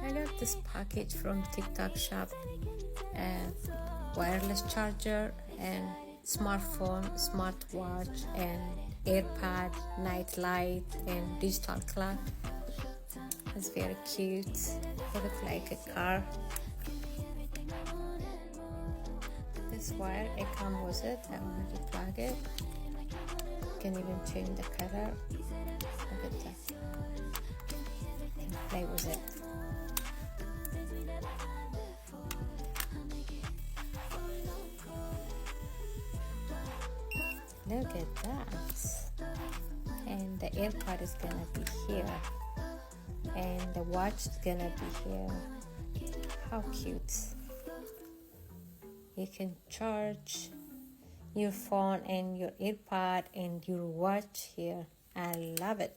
I got this package from TikTok shop, wireless charger and smartphone, smartwatch and AirPod, night light and digital clock. It's very cute. It looks like a car. This wire, it comes with it. I want to plug it. You can even change the color. Look at that. You can play with it. Look at that. And the AirPod is gonna be here. And the watch is gonna be here. How cute. You can charge your phone and your AirPod and your watch here. I love it.